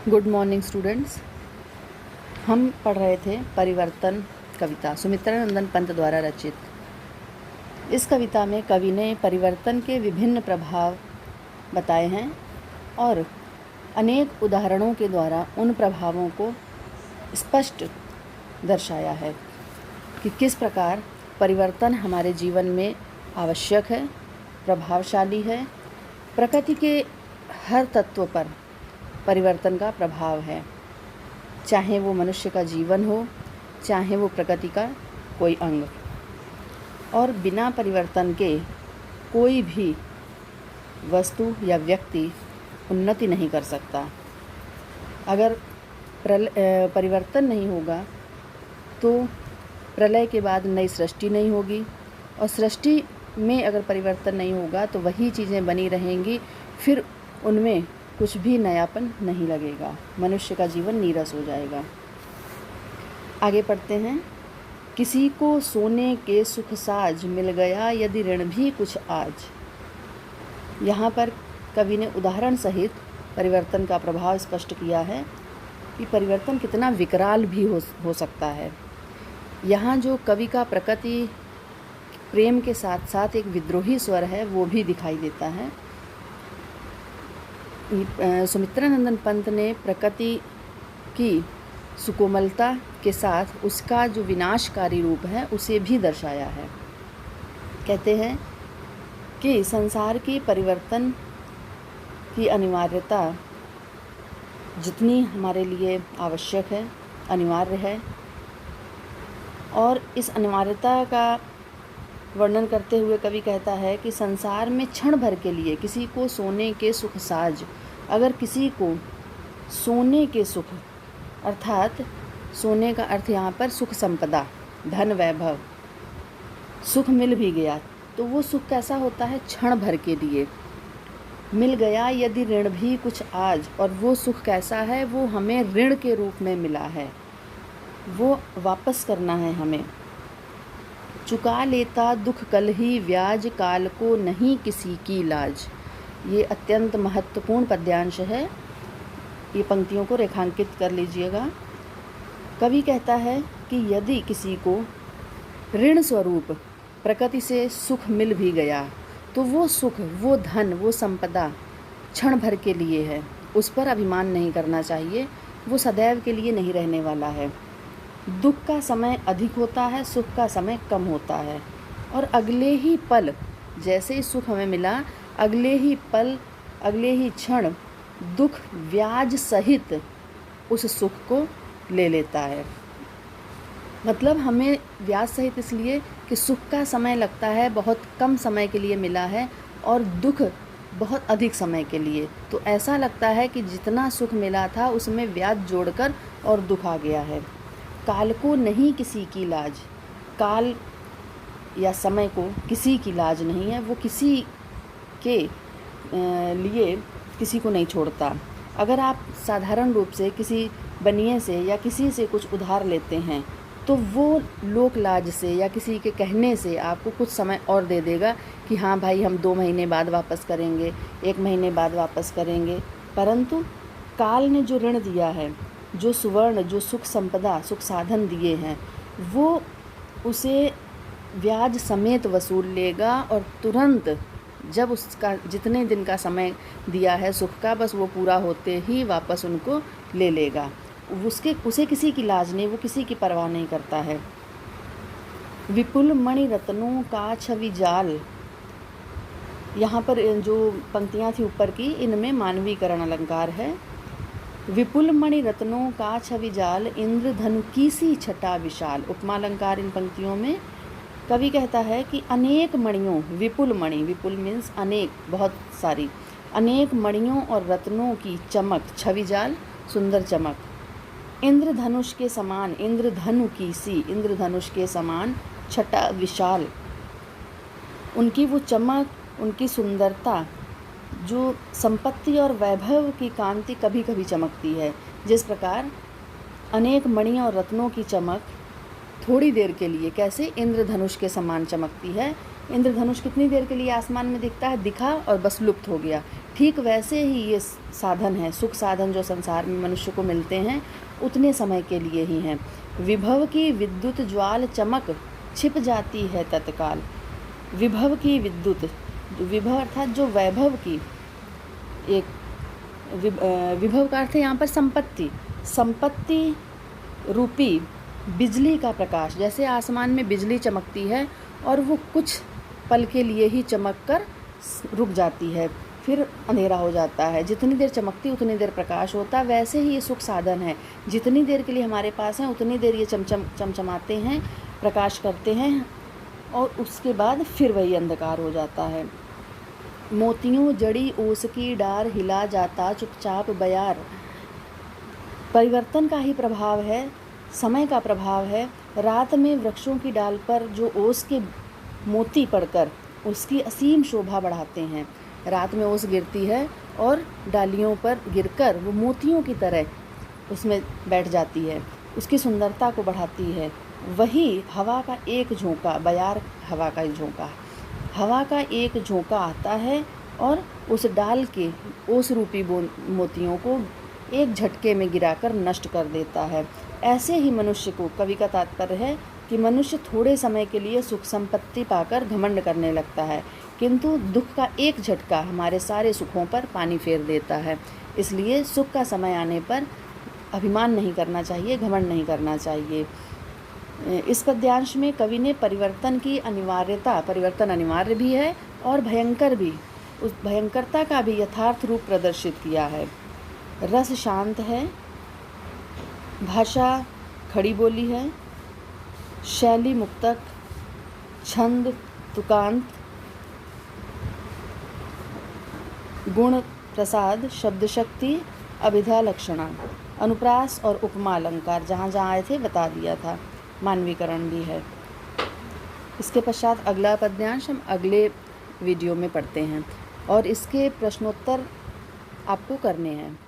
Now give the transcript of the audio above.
Good morning students. हम पढ़ रहे थे परिवर्तन कविता सुमित्रानंदन पंत द्वारा रचित। इस कविता में कवि ने परिवर्तन के विभिन्न प्रभाव बताए हैं और अनेक उदाहरणों के द्वारा उन प्रभावों को स्पष्ट दर्शाया है कि किस प्रकार परिवर्तन हमारे जीवन में आवश्यक है, प्रभावशाली है। प्रकृति के हर तत्व पर परिवर्तन का प्रभाव है, चाहे वो मनुष्य का जीवन हो, चाहे वो प्रकृति का कोई अंग। और बिना परिवर्तन के कोई भी वस्तु या व्यक्ति उन्नति नहीं कर सकता। अगर परिवर्तन नहीं होगा तो प्रलय के बाद नई सृष्टि नहीं होगी, और सृष्टि में अगर परिवर्तन नहीं होगा तो वही चीज़ें बनी रहेंगी, फिर उनमें कुछ भी नयापन नहीं लगेगा, मनुष्य का जीवन नीरस हो जाएगा। आगे पढ़ते हैं। किसी को सोने के सुख साज मिल गया यदि ऋण भी कुछ आज। यहाँ पर कवि ने उदाहरण सहित परिवर्तन का प्रभाव स्पष्ट किया है कि परिवर्तन कितना विकराल भी हो सकता है। यहाँ जो कवि का प्रकृति प्रेम के साथ साथ एक विद्रोही स्वर है वो भी दिखाई देता है। सुमित्रानंदन पंत ने प्रकृति की सुकोमलता के साथ उसका जो विनाशकारी रूप है उसे भी दर्शाया है। कहते हैं कि संसार की परिवर्तन की अनिवार्यता जितनी हमारे लिए आवश्यक है, अनिवार्य है, और इस अनिवार्यता का वर्णन करते हुए कवि कहता है कि संसार में क्षण भर के लिए किसी को सोने के सुख साज, अगर किसी को सोने के सुख अर्थात सोने का अर्थ यहाँ पर सुख संपदा, धन वैभव, सुख मिल भी गया तो वो सुख कैसा होता है? क्षण भर के लिए मिल गया यदि ऋण भी कुछ आज, और वो सुख कैसा है? वो हमें ऋण के रूप में मिला है, वो वापस करना है हमें। चुका लेता दुख कल ही व्याज, काल को नहीं किसी की लाज। ये अत्यंत महत्वपूर्ण पद्यांश है, ये पंक्तियों को रेखांकित कर लीजिएगा। कवि कहता है कि यदि किसी को ऋण स्वरूप प्रकृति से सुख मिल भी गया तो वो सुख, वो धन, वो संपदा क्षण भर के लिए है, उस पर अभिमान नहीं करना चाहिए, वो सदैव के लिए नहीं रहने वाला है। दुख का समय अधिक होता है, सुख का समय कम होता है, और अगले ही पल जैसे ही सुख हमें मिला, अगले ही पल, अगले ही क्षण दुख व्याज सहित उस सुख को ले लेता है। मतलब हमें व्याज सहित इसलिए कि सुख का समय लगता है बहुत कम समय के लिए मिला है, और दुख बहुत अधिक समय के लिए, तो ऐसा लगता है कि जितना सुख मिला था उसमें ब्याज जोड़कर और दुख आ गया है। काल को नहीं किसी की लाज, काल या समय को किसी की लाज नहीं है, वो किसी के लिए किसी को नहीं छोड़ता। अगर आप साधारण रूप से किसी बनिए से या किसी से कुछ उधार लेते हैं तो वो लोक लाज से या किसी के कहने से आपको कुछ समय और दे देगा कि हाँ भाई हम 2 महीने बाद वापस करेंगे, 1 महीने बाद वापस करेंगे, परंतु काल ने जो ऋण दिया है, जो सुवर्ण, जो सुख संपदा, सुख साधन दिए हैं, वो उसे ब्याज समेत वसूल लेगा, और तुरंत जब उसका जितने दिन का समय दिया है सुख का, बस वो पूरा होते ही वापस उनको ले लेगा। उसे किसी की लाज नहीं, वो किसी की परवाह नहीं करता है। विपुल मणि रत्नों का छवि जाल, यहाँ पर जो पंक्तियाँ थी ऊपर की, इनमें मानवीकरण अलंकार है। विपुल मणि रत्नों का छवि जाल, इंद्र धनु की सी छटा विशाल। उपमा अलंकार इन पंक्तियों में। कवि कहता है कि अनेक मणियों, विपुल मणि, विपुल मीन्स अनेक, बहुत सारी, अनेक मणियों और रत्नों की चमक, छवि जाल, सुंदर चमक। इंद्रधनुष के समान, इंद्रधनु की सी, इंद्रधनुष के समान, छटा विशाल। उनकी वो चमक, उनकी सुंदरता, जो संपत्ति और वैभव की कांति कभी कभी चमकती है, जिस प्रकार अनेक मणि और रत्नों की चमक थोड़ी देर के लिए कैसे इंद्रधनुष के समान चमकती है, इंद्रधनुष कितनी देर के लिए आसमान में दिखता है, दिखा और बस लुप्त हो गया। ठीक वैसे ही ये साधन है, सुख साधन जो संसार में मनुष्य को मिलते हैं उतने समय के लिए ही हैं। विभव की विद्युत ज्वाल चमक छिप जाती है तत्काल। विभव की विद्युत, विभव अर्थात जो वैभव की, एक विभव का अर्थ है यहाँ पर संपत्ति, संपत्ति रूपी बिजली का प्रकाश, जैसे आसमान में बिजली चमकती है और वो कुछ पल के लिए ही चमक कर रुक जाती है, फिर अंधेरा हो जाता है। जितनी देर चमकती उतनी देर प्रकाश होता है। वैसे ही ये सुख साधन है, जितनी देर के लिए हमारे पास हैं उतनी देर ये चमचमाते हैं, प्रकाश करते हैं और उसके बाद फिर वही अंधकार हो जाता है। मोतियों जड़ी ओस की डार हिला जाता चुपचाप बयार। परिवर्तन का ही प्रभाव है, समय का प्रभाव है। रात में वृक्षों की डाल पर जो ओस के मोती पड़कर उसकी असीम शोभा बढ़ाते हैं। रात में ओस गिरती है और डालियों पर गिरकर वो मोतियों की तरह उसमें बैठ जाती है, उसकी सुंदरता को बढ़ाती है। वही हवा का एक झोंका, बयार हवा का एक झोंका, हवा का एक झोंका आता है और उस डाल के ओस रूपी मोतियों को एक झटके में गिराकर नष्ट कर देता है। ऐसे ही मनुष्य को, कवि का तात्पर्य है कि मनुष्य थोड़े समय के लिए सुख संपत्ति पाकर घमंड करने लगता है, किंतु दुख का एक झटका हमारे सारे सुखों पर पानी फेर देता है। इसलिए सुख का समय आने पर अभिमान नहीं करना चाहिए, घमंड नहीं करना चाहिए। इस पद्यांश में कवि ने परिवर्तन की अनिवार्यता, परिवर्तन अनिवार्य भी है और भयंकर भी, उस भयंकरता का भी यथार्थ रूप प्रदर्शित किया है। रस शांत है, भाषा खड़ी बोली है, शैली मुक्तक, छंद तुकांत, गुण प्रसाद, शब्द शक्ति, अभिधा लक्षणा, अनुप्रास और उपमा अलंकार जहाँ जहाँ आए थे बता दिया था। मानवीकरण भी है। इसके पश्चात अगला पद्यांश हम अगले वीडियो में पढ़ते हैं और इसके प्रश्नोत्तर आपको करने हैं।